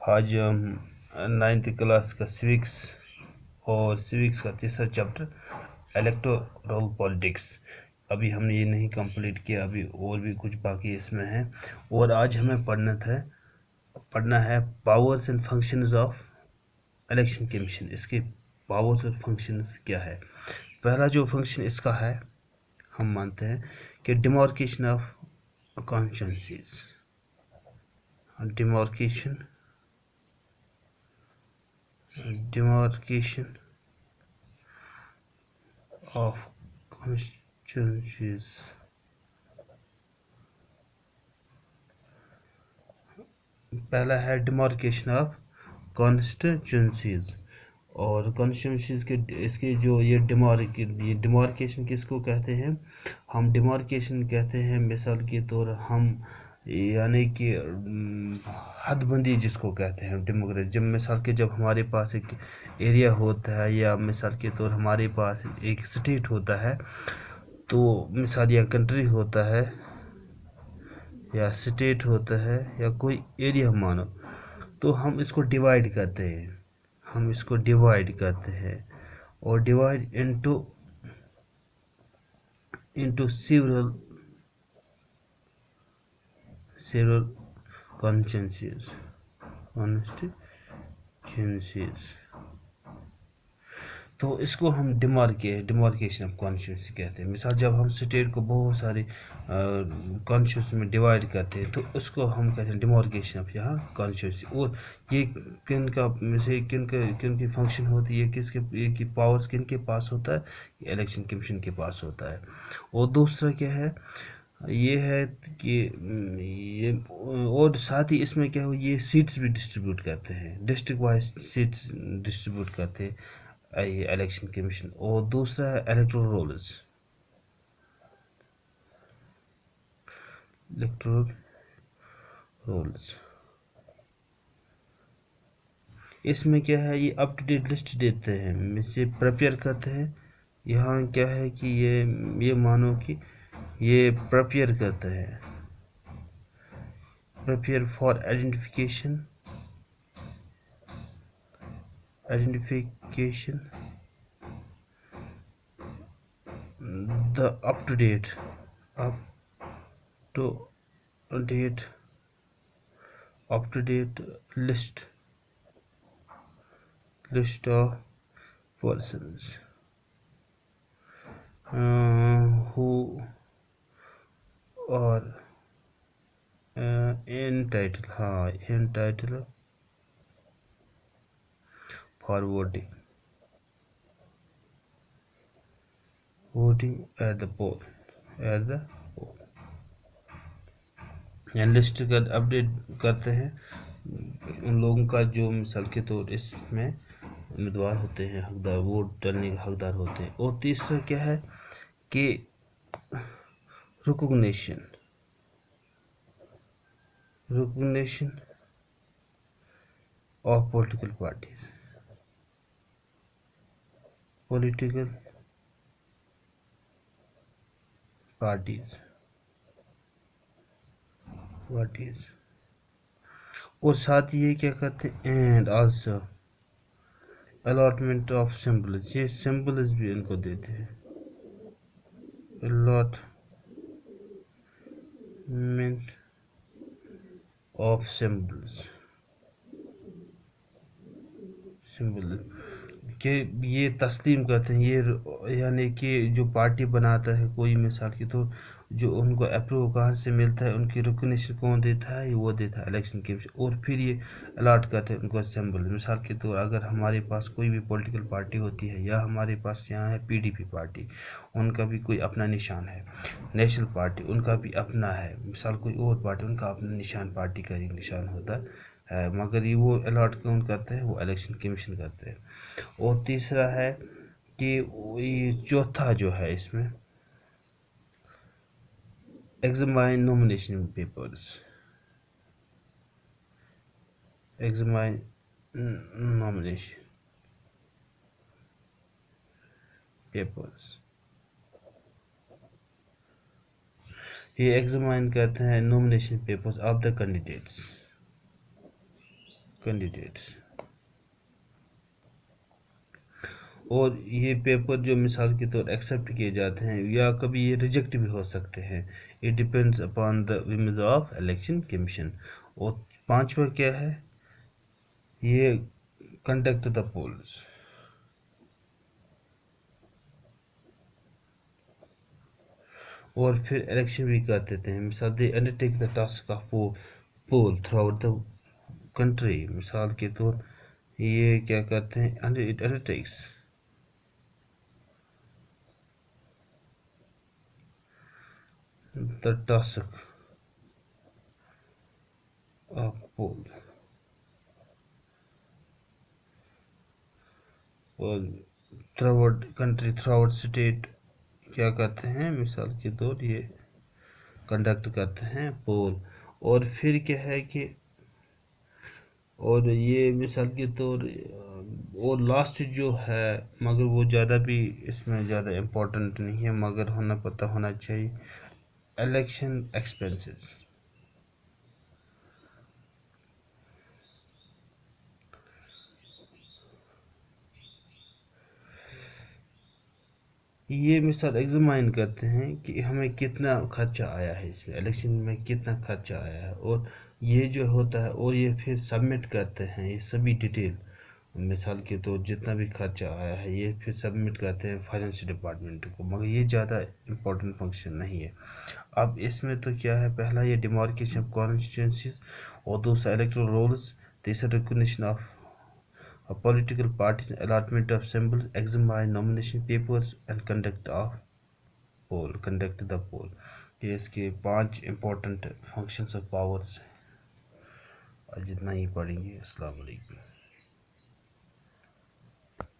आज हम 9th class का सिविक्स और सिविक्स का तीसरा चैप्टर इलेक्टोरल पॉलिटिक्स अभी हमने ये नहीं कंप्लीट किया, अभी और भी कुछ बाकी इसमें है। और आज हमें पढ़ना है powers and functions of election commission. इसके पावर्स और फंक्शंस क्या है। पहला जो फंक्शन इसका है, हम मानते हैं कि demarcation of constituencies, demarcation of constituencies। पहला है डिमार्केशन ऑफ कॉन्स्टिट्यूंसीज। और कॉन्स्टिट्यूंसीज के इसके जो ये डिमार्केशन किसको कहते हैं। हम डिमार्केशन कहते हैं मिसाल के तौर हम यानी कि हदबंदी जिसको कहते हैं डेमोक्रेसी। जब मिसाल के जब हमारे पास एक एरिया होता है या मिसाल के तौर हमारे पास एक स्टेट होता है, तो मिसाल या कंट्री होता है या स्टेट होता है या कोई एरिया मानो, तो हम इसको डिवाइड करते हैं और डिवाइड इनटू सेवरल कॉन्स्टिट्यूंसीज। तो इसको हम डिमार्केशन ऑफ कॉन्स्टिट्यूंसी कहते हैं। मिसाल जब हम स्टेट को बहुत सारी कॉन्स्टिट्यूंसी में डिवाइड करते हैं, तो उसको हम कहते हैं डिमार्केशन ऑफ यहाँ कॉन्स्टिट्यूंसी। और ये किन की फंक्शन होती है, ये की पावर्स किन के पास होता है, ये इलेक्शन कमीशन के पास होता है। और दूसरा क्या है, ये है कि ये और साथ ही इसमें क्या हो, ये सीट्स भी डिस्ट्रीब्यूट करते हैं, डिस्ट्रिक्ट वाइज सीट्स डिस्ट्रीब्यूट करते हैं ये इलेक्शन कमीशन। और दूसरा है इलेक्टोरल रोल्स। इसमें क्या है, ये अप टू डेट लिस्ट देते हैं, इसे प्रिपेयर करते हैं। यहाँ क्या है कि ये मानो कि ये प्रिपेयर करते हैं, prepare for identification the up to date list of persons who are entitled for voting at the poll। List का अपडेट करते हैं उन लोगों का जो मिसाल के तौर इसमें उम्मीदवार होते हैं, हकदार, वोट डालने के हकदार होते हैं। और तीसरा क्या है कि रिकॉग्निशन ऑफ पॉलिटिकल पार्टीज। और साथ ही ये क्या करते हैं, and also allotment of symbols, ये सिंबल्स भी इनको देते हैं, अलॉटमेंट ऑफ सिंबल कि ये तस्लीम करते हैं, ये यानी कि जो पार्टी बनाता है कोई मिसाल की, तो जो उनको अप्रूव कहाँ से मिलता है, उनकी रिकॉग्निशन कौन देता है, वो देता है इलेक्शन कमीशन। और फिर ये अलाट करते हैं उनको सिंबल। मिसाल के तौर अगर हमारे पास कोई भी पॉलिटिकल पार्टी होती है या हमारे पास यहाँ है पीडीपी पार्टी, उनका भी कोई अपना निशान है। नेशनल पार्टी उनका भी अपना है, मिसाल कोई और पार्टी उनका अपना निशान, पार्टी का एक निशान होता है, मगर ये वो अलाट कौन करते हैं, वो इलेक्शन कमीशन करते हैं। और तीसरा है कि ये चौथा जो है इसमें एग्जामाइन नॉमिनेशन पेपर्स, ये एग्जामाइन करते हैं nomination papers of the candidates. Candidates. और ये पेपर जो मिसाल के तौर एक्सेप्ट किए जाते हैं या कभी ये रिजेक्ट भी हो सकते हैं, it depends upon the image of election commission. और पांचवा क्या है, ये कंडक्ट द पोल्स। और फिर इलेक्शन भी कर देते हैं, मिसाल they undertake the task of poll throughout the country. मिसाल के तौर ये क्या करते हैं, it undertakes the task of poll और throughout country, throughout state क्या करते हैं, मिसाल के तौर ये कंडक्ट करते हैं पोल। और फिर क्या है कि और ये मिसाल के तौर और लास्ट जो है, मगर वो ज़्यादा भी इसमें ज़्यादा इम्पोर्टेंट नहीं है, मगर होना पता होना चाहिए, इलेक्शन एक्सपेंसेस। ये मिसाल एग्जामाइन करते हैं कि हमें कितना खर्चा आया है, इसमें इलेक्शन में कितना खर्चा आया है, और ये जो होता है, और ये फिर सबमिट करते हैं ये सभी डिटेल, मिसाल के तौर जितना भी खर्चा आया है ये फिर सबमिट करते हैं फाइनेंस डिपार्टमेंट को, मगर ये ज़्यादा इम्पोर्टेंट फंक्शन नहीं है। अब इसमें तो क्या है, पहला ये डिमार्केशन ऑफ कॉन्स्टिट्यूंसीज, और दूसरा इलेक्टोरल रोल्स, तीसरा recognition of political parties, allotment of symbols, examine nomination papers and conduct the poll। ये इसके 5 important functions of powers, और जितना ही पढ़ेंगे। अस्सलाम वालेकुम।